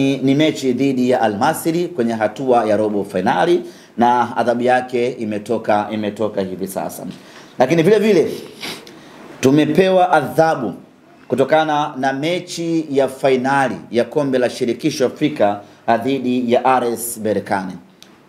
Ni mechi dhidi ya Al-Masry kwenye hatua ya robo finali na adhabu yake imetoka hivi sasa. Lakini vile vile tumepewa adhabu kutokana na mechi ya finali ya kombe la shirikisho Afrika dhidi ya RS Berkane.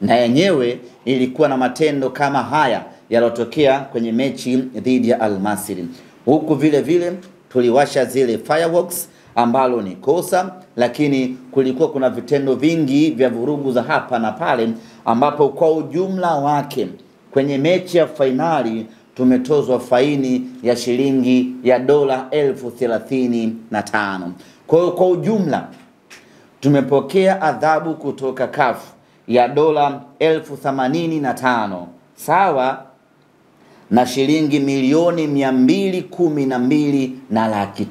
Na yenyewe ilikuwa na matendo kama haya yalotokea kwenye mechi dhidi ya Al-Masry. Huku vile vile tuliwasha zile fireworks ambalo ni kosa, lakini kulikuwa kuna vitendo vingi vya vurugu za hapa na pale, ambapo kwa ujumla wake kwenye mechi ya finali tumetozwa faini ya shilingi ya dola 35,000. Kwa ujumla tumepokea adhabu kutoka CAF ya dola 85,000 sawa na shilingi milioni 212.5 laki.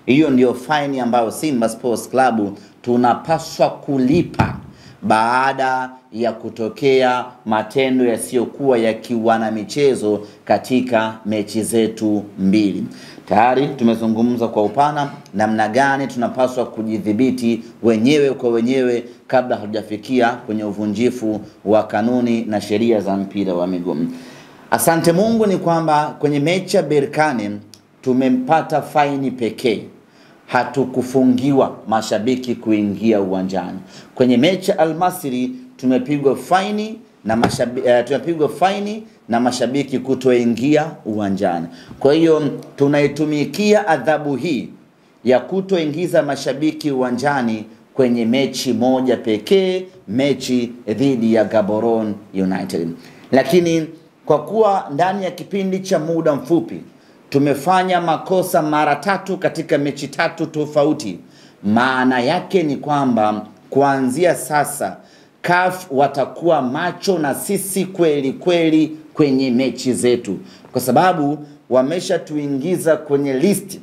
Hiyo ndio faini ambayo Simba Sports Club tunapaswa kulipa baada ya kutokea matendo yasiyokuwa ya kiwana michezo katika mechi zetu mbili. Tayari tumezungumza kwa upana namna gani tunapaswa kujidhibiti wenyewe kwa wenyewe kabla hatujafikia kwenye uvunjifu wa kanuni na sheria za mpira wa miguu. Asante Mungu ni kwamba kwenye mechi ya Berkane tumempata faini pekee. Hatukufungiwa mashabiki kuingia uwanjani. Kwenye mechi ya Al-Masry tumepigwa faini na mashabiki kutoingia uwanjani. Kwa hiyo tunaitumikia adhabu hii ya kutoingiza mashabiki uwanjani kwenye mechi moja pekee, mechi dhidi ya Gaborone United. Lakini kwa kuwa ndani ya kipindi cha muda mfupi tumefanya makosa mara 3 katika mechi 3 tofauti, maana yake ni kwamba kuanzia sasa CAF watakuwa macho na sisi kweli kweli kwenye mechi zetu, kwa sababu wameshatuingiza kwenye listi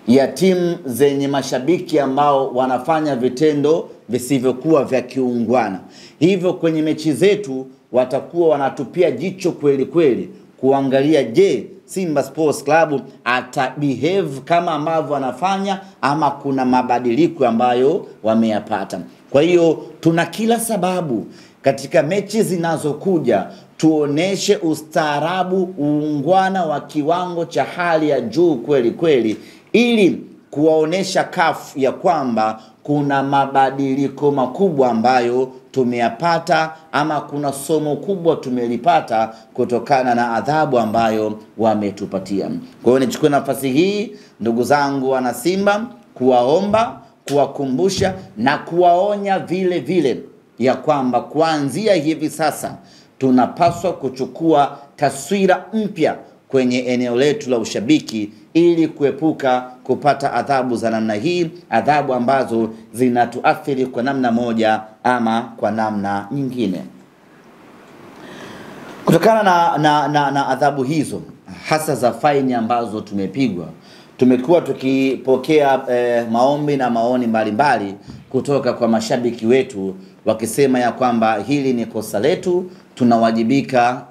ya timu zenye mashabiki ambao wanafanya vitendo visivyokuwa vya kiungwana. Hivyo kwenye mechi zetu watakuwa wanatupia jicho kweli kweli kuangalia, je, Simba Sports Club ata behave kama ambavyo wanafanya ama kuna mabadiliko ambayo wameyapata. Kwa hiyo tuna kila sababu katika mechi zinazokuja tuoneshe ustaarabu, uungwana wa kiwango cha hali ya juu kweli kweli, ili kuwaonesha CAF ya kwamba kuna mabadiliko makubwa ambayo tumeyapata ama kuna somo kubwa tumelipata kutokana na adhabu ambayo wametupatia. Kwa hiyo nichukue nafasi hii ndugu zangu wana Simba kuwaomba, kuwakumbusha na kuwaonya vile vile ya kwamba kuanzia hivi sasa tunapaswa kuchukua taswira mpya kwenye eneo letu la ushabiki ili kuepuka kupata adhabu za namna hii, adhabu ambazo zinatuathiri kwa namna moja ama kwa namna nyingine. Kutokana na adhabu hizo hasa za faini ambazo tumepigwa, tumekuwa tukipokea maombi na maoni mbalimbali kutoka kwa mashabiki wetu wakisema ya kwamba hili ni kosa letu, tunawajibika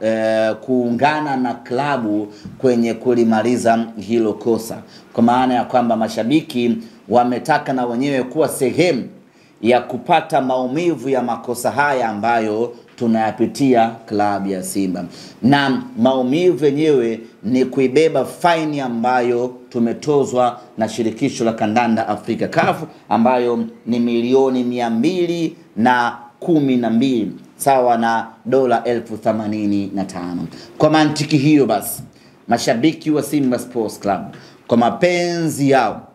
kuungana na klabu kwenye kulimaliza hilo kosa. Kwa maana ya kwamba mashabiki wametaka na wenyewe kuwa sehemu ya kupata maumivu ya makosa haya ambayo tunayapitia klabu ya Simba. Na maumivu yenyewe ni kuibeba faini ambayo tumetozwa na shirikisho la kandanda Afrika CAF, ambayo ni milioni 212 sawa na dola 85,000. Kwa mantiki hiyo basi, mashabiki wa Simba Sports Club kwa mapenzi yao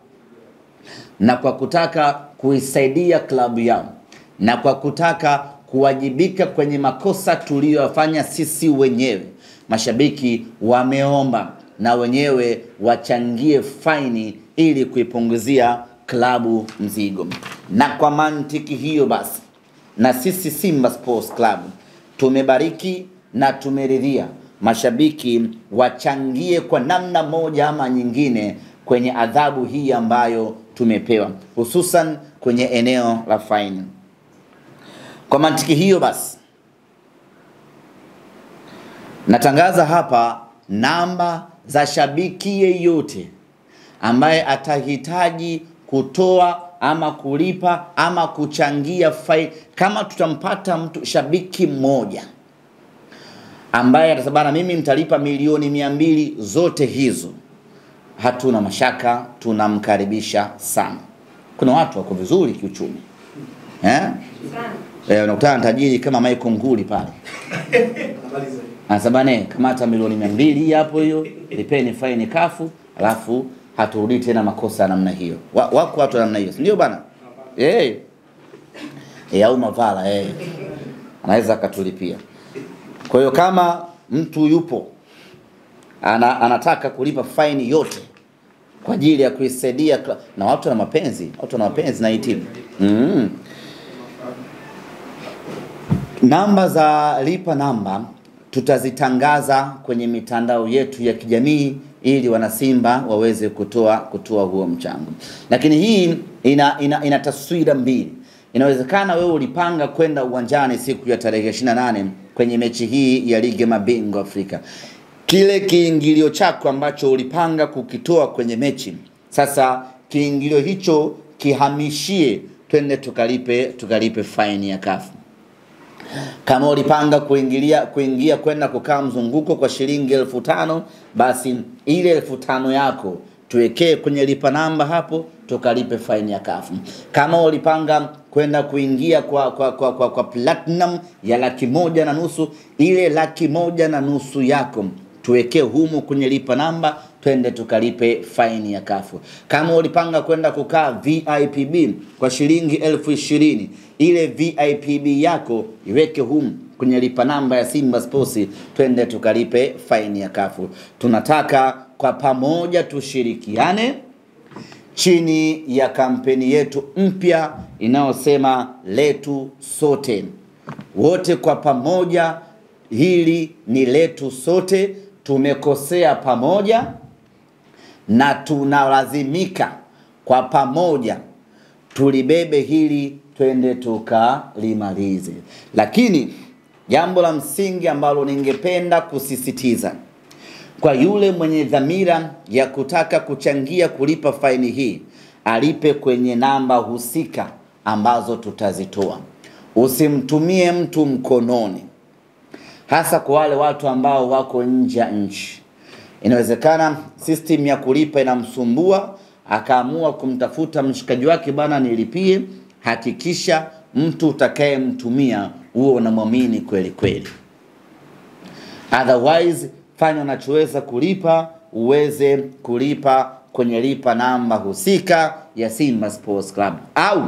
na kwa kutaka kuisaidia klabu yao na kwa kutaka kuwajibika kwenye makosa tuliyofanya sisi wenyewe, mashabiki wameomba na wenyewe wachangie faini ili kuipunguzia klabu mzigo. Na kwa mantiki hiyo basi, na sisi Simba Sports Club tumebariki na tumeridhia mashabiki wachangie kwa namna moja ama nyingine kwenye adhabu hii ambayo tumepewa, hususan kwenye eneo la faini. Kwa mantiki hiyo basi, natangaza hapa namba za shabiki yeyote ambaye atahitaji kutoa ama kulipa ama kuchangia faini. Kama tutampata mtu shabiki mmoja ambaye atasema mimi nitalipa milioni 200 zote hizo, hatuna mashaka, tunamkaribisha sana. Kuna watu wako vizuri kiuchumi. Unakutana tajiri kama Michael Nguli pale. Anasema kamata milioni 200 hapo hiyo, lipeni faini kafu, alafu haturudi tena makosa namna hiyo. Wako watu namna hiyo, ndio bana? Au mavala anaweza akatulipia. Kwa hiyo kama mtu yupo anataka kulipa faini yote kwa ajili ya kuisaidia na watu na mapenzi, na hii timu. Namba za lipa namba tutazitangaza kwenye mitandao yetu ya kijamii ili wanasimba waweze kutoa huo mchango. Lakini hii ina taswira mbili. Inawezekana wewe ulipanga kwenda uwanjani siku ya tarehe 28 kwenye mechi hii ya ligi ya mabingwa Afrika. Kile kiingilio chako ambacho ulipanga kukitoa kwenye mechi, sasa kiingilio hicho kihamishie, twende tukalipe faini ya kafu. Kama ulipanga kuingia kwenda kukaa mzunguko kwa shilingi 1500, basi ile 1500 yako tuwekee kwenye lipa namba hapo, tukalipe faini ya kafu. Kama ulipanga kwenda kuingia kwa platinum ya 150,000, ile 150,000 yako tuwekee humu kwenye lipa namba, twende tukalipe faini ya kafu. Kama ulipanga kwenda kukaa VIPB kwa shilingi 20,000, ile VIPB yako iweke humu kwenye lipa namba ya Simba Sports, twende tukalipe faini ya kafu. Tunataka kwa pamoja tushirikiane chini ya kampeni yetu mpya inayosema letu sote. Wote kwa pamoja, hili ni letu sote. Tumekosea pamoja na tunalazimika kwa pamoja tulibebe hili, twende tukalimalize. Lakini jambo la msingi ambalo ningependa kusisitiza kwa yule mwenye dhamira ya kutaka kuchangia kulipa faini hii, alipe kwenye namba husika ambazo tutazitoa. Usimtumie mtu mkononi, hasa kwa wale watu ambao wako nje ya nchi. Inawezekana system ya kulipa inamsumbua, akaamua kumtafuta mshikaji wake, bana nilipie. Hakikisha mtu utakayemtumia huo unamwamini kweli kweli. Otherwise, fanya unachoweza kulipa, uweze kulipa kwenye lipa namba husika ya Simba Sports Club. Au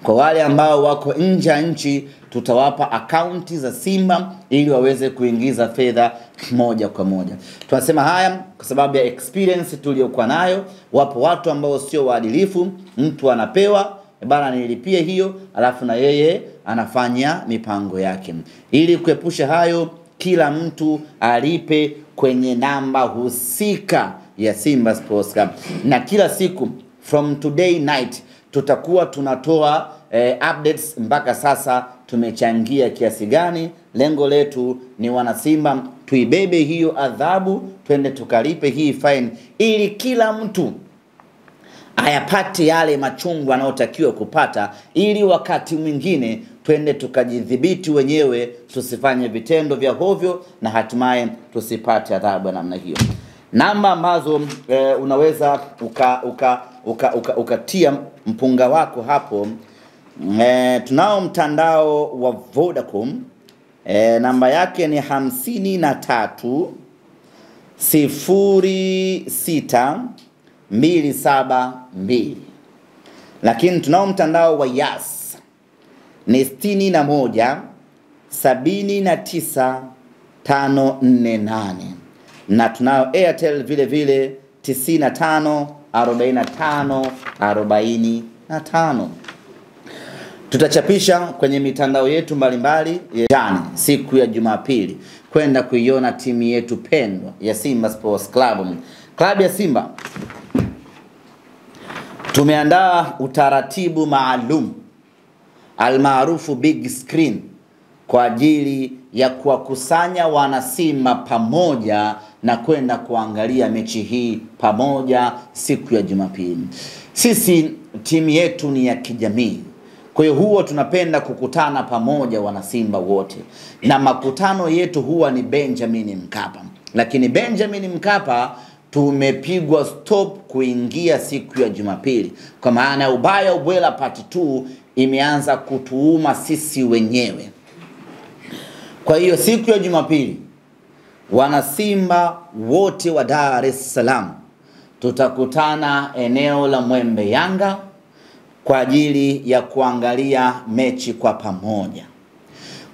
kwa wale ambao wako nje ya nchi, tutawapa akaunti za Simba ili waweze kuingiza fedha moja kwa moja. Tunasema haya kwa sababu ya experience tuliyokuwa nayo. Wapo watu ambao sio waadilifu, mtu anapewa bana nilipie hiyo, alafu na yeye anafanya mipango yake. Ili kuepusha hayo, kila mtu alipe kwenye namba husika ya Simba Sports Club. Na kila siku from today night tutakuwa tunatoa updates mpaka sasa tumechangia kiasi gani. Lengo letu ni wanasimba tuibebe hiyo adhabu, twende tukalipe hii fine, ili kila mtu ayapate yale machungu anayotakiwa kupata, ili wakati mwingine twende tukajidhibiti wenyewe, tusifanye vitendo vya hovyo na hatimaye tusipate adhabu namna hiyo. Namba ambazo unaweza ukatia mpunga wako hapo. Tunao mtandao wa Vodacom, namba yake ni 53 06 272. Lakini tunao mtandao wa Yas ni 61 79 548. Na tunao Airtel vile vile 95 45 45. Tutachapisha kwenye mitandao yetu mbalimbali jana siku ya Jumapili kwenda kuiona timu yetu pendwa ya Simba Sports Club. Klabu ya Simba tumeandaa utaratibu maalum almaarufu big screen kwa ajili ya kuwakusanya wana Simba pamoja na kwenda kuangalia mechi hii pamoja siku ya Jumapili. Sisi timu yetu ni ya kijamii. Kwa hiyo huwa tunapenda kukutana pamoja wanasimba wote. Na makutano yetu huwa ni Benjamin Mkapa. Lakini Benjamin Mkapa tumepigwa stop kuingia siku ya Jumapili. Kwa maana ubaya ubwela part 2 imeanza kutuuma sisi wenyewe. Kwa hiyo siku ya Jumapili wanasimba wote wa Dar es Salaam tutakutana eneo la Mwembe Yanga kwa ajili ya kuangalia mechi kwa pamoja.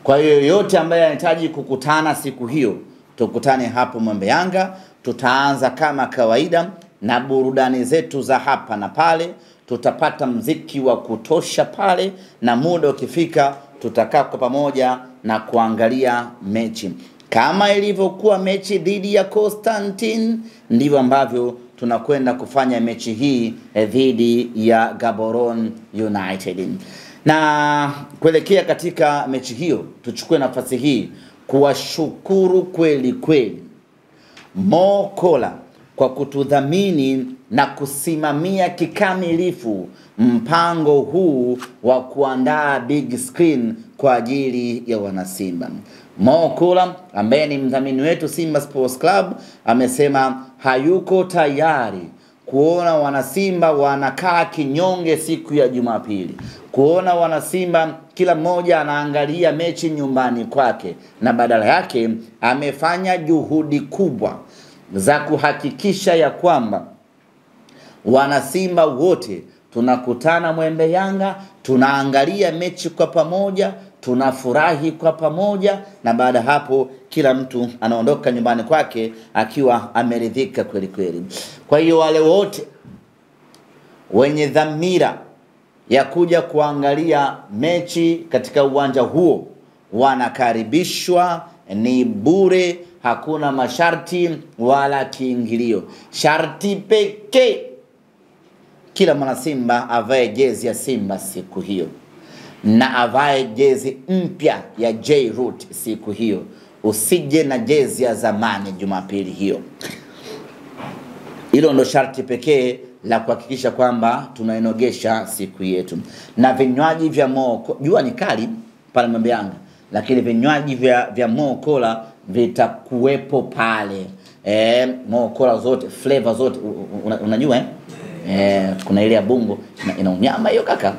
Kwa hiyo yote ambaye anahitaji kukutana siku hiyo, tukutane hapo Mwembe Yanga. Tutaanza kama kawaida na burudani zetu za hapa na pale. Tutapata mziki wa kutosha pale, na muda ukifika tutakaa kwa pamoja na kuangalia mechi. Kama ilivyokuwa mechi dhidi ya Constantine, ndivyo ambavyo tunakwenda kufanya mechi hii dhidi ya Gaborone United. Na kuelekea katika mechi hiyo, tuchukue nafasi hii kuwashukuru kweli kweli Mo Kola kwa kutudhamini na kusimamia kikamilifu mpango huu wa kuandaa big screen kwa ajili ya wanasimba. Mo Kola ambaye ni mdhamini wetu Simba Sports Club amesema hayuko tayari kuona wanasimba wanakaa kinyonge siku ya Jumapili. Kuona wanasimba kila mmoja anaangalia mechi nyumbani kwake, na badala yake amefanya juhudi kubwa za kuhakikisha ya kwamba wanasimba wote tunakutana Mwembe Yanga, tunaangalia mechi kwa pamoja, tunafurahi kwa pamoja, na baada hapo kila mtu anaondoka nyumbani kwake akiwa ameridhika kweli kweli. Kwa hiyo wale wote wenye dhamira ya kuja kuangalia mechi katika uwanja huo wanakaribishwa, ni bure, hakuna masharti wala kiingilio. Sharti pekee kila mwana Simba avae jezi ya Simba siku hiyo, na avae jezi mpya ya J-Root siku hiyo. Usije na jezi ya zamani Jumapili hiyo. Hilo ndo sharti pekee la kuhakikisha kwamba tunainogesha siku yetu. Na vinywaji vya Mo, jua ni kali pale Mwembe Yanga, lakini vinywaji vya Mo Kola vitakuwepo pale. Mo Kola zote, flavor zote, unajua kuna ile ya bungo ina unyama hiyo kaka.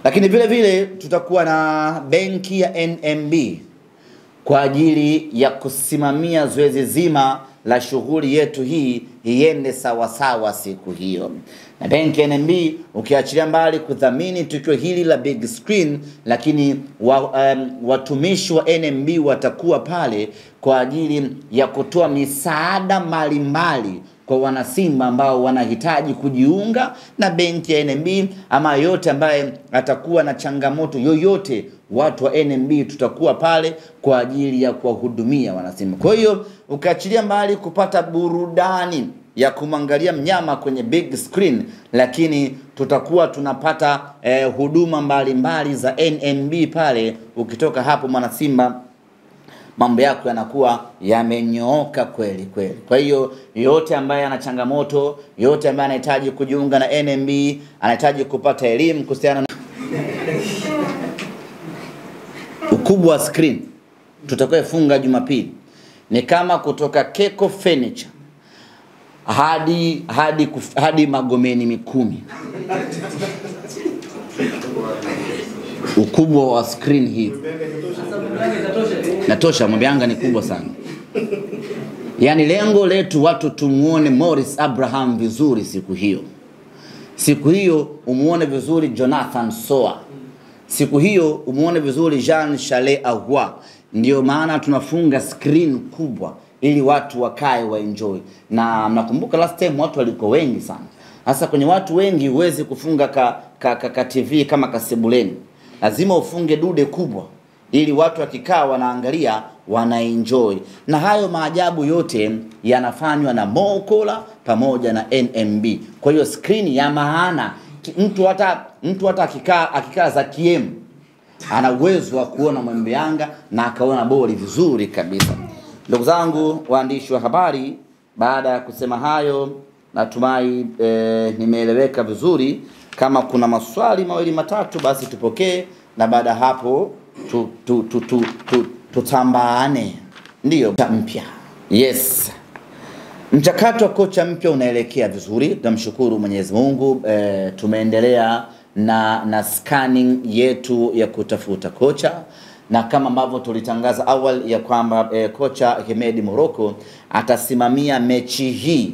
Lakini vile vile tutakuwa na benki ya NMB kwa ajili ya kusimamia zoezi zima la shughuli yetu hii iende sawa sawa siku hiyo. Na benki ya NMB ukiachilia mbali kudhamini tukio hili la big screen, lakini watumishi wa NMB watakuwa pale kwa ajili ya kutoa misaada mbalimbali kwa wanasimba ambao wanahitaji kujiunga na benki ya NMB, ama yote ambaye atakuwa na changamoto yoyote, watu wa NMB tutakuwa pale kwa ajili ya kuwahudumia wanasimba. Kwa hiyo ukaachilia mbali kupata burudani ya kumwangalia mnyama kwenye big screen, lakini tutakuwa tunapata huduma mbalimbali za NMB pale. Ukitoka hapo mwanasimba, mambo yako yanakuwa yamenyooka kweli kweli. Kwa hiyo yote ambaye ana changamoto, yote ambaye anahitaji kujiunga na NMB, anahitaji kupata elimu kuhusiana na ukubwa wa screen tutakayofunga Jumapili, ni kama kutoka Keko Furniture hadi Magomeni 10. Ukubwa wa screen hii natosha. Mwembe Yanga ni kubwa sana. Yani lengo letu watu tumuone Morris Abraham vizuri siku hiyo. Siku hiyo umuone vizuri Jonathan Soa. Siku hiyo umuone vizuri Jean Charles Ahoua. Ndio maana tunafunga screen kubwa ili watu wakae wa enjoy. Na mnakumbuka last time watu walikuwa wengi sana. Hasa kwenye watu wengi huwezi kufunga ka TV kama kasebuleni. Lazima ufunge dude kubwa ili watu wakikaa wanaangalia wana enjoy. Na hayo maajabu yote yanafanywa na Mo Kola pamoja na NMB. Kwa hiyo screen ya maana, mtu hata akikaa za KM ana uwezo wa kuona Mwembe Yanga na akaona boli vizuri kabisa. Ndugu zangu waandishi wa habari, baada ya kusema hayo, natumai nimeeleweka vizuri. Kama kuna maswali mawili matatu basi tupokee, na baada hapo tutambaane. Ndio kocha mpya. Yes. Mchakato wa kocha mpya unaelekea vizuri. Tunamshukuru Mwenyezi Mungu. Tumeendelea na scanning yetu ya kutafuta kocha, na kama ambavyo tulitangaza awali ya kwamba kocha Hemedi Morocco atasimamia mechi hii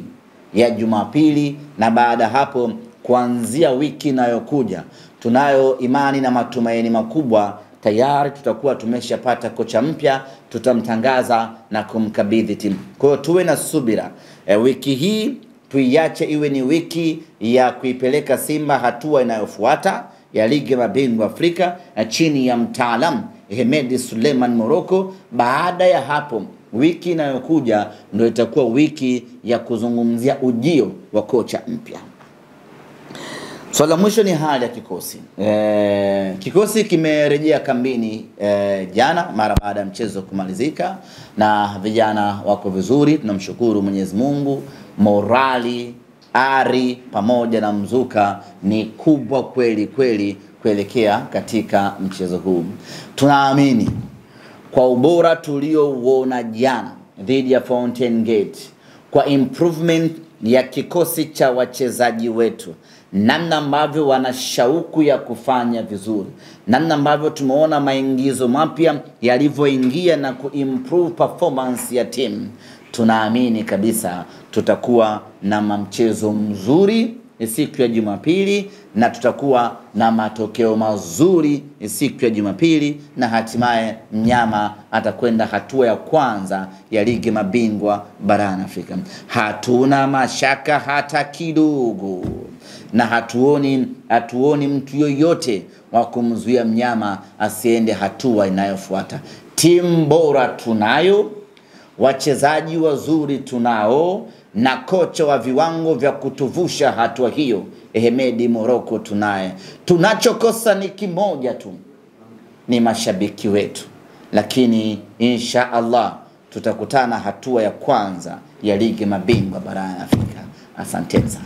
ya Jumapili, na baada hapo kuanzia wiki inayokuja tunayo imani na matumaini makubwa tayari tutakuwa tumeshapata kocha mpya, tutamtangaza na kumkabidhi timu. Kwa hiyo tuwe na subira. Wiki hii tuiache iwe ni wiki ya kuipeleka Simba hatua inayofuata ya ligi ya mabingwa Afrika chini ya mtaalamu Hemedi Suleiman Morocco. Baada ya hapo wiki inayokuja ndio itakuwa wiki ya kuzungumzia ujio wa kocha mpya. Swala mwisho ni hali ya kikosi. Kikosi kimerejea kambini jana mara baada ya mchezo kumalizika, na vijana wako vizuri, tunamshukuru Mwenyezi Mungu. Morali, ari pamoja na mzuka ni kubwa kweli kweli kuelekea katika mchezo huu. Tunaamini kwa ubora tuliouona jana dhidi ya Fountain Gate, kwa improvement ya kikosi cha wachezaji wetu, namna ambavyo wana shauku ya kufanya vizuri, namna ambavyo tumeona maingizo mapya yalivyoingia na kuimprove performance ya team, tunaamini kabisa tutakuwa na mchezo mzuri siku ya Jumapili, na tutakuwa na matokeo mazuri siku ya Jumapili, na hatimaye mnyama atakwenda hatua ya kwanza ya ligi mabingwa barani Afrika. Hatuna mashaka hata kidogo, na hatuoni mtu yoyote wa kumzuia mnyama asiende hatua inayofuata. Timu bora tunayo, wachezaji wazuri tunao, na kocha wa viwango vya kutuvusha hatua hiyo Hemedi Morocco tunaye. Tunachokosa ni kimoja tu, ni mashabiki wetu, lakini insha Allah tutakutana hatua ya kwanza ya ligi mabingwa barani Afrika. Asante sana.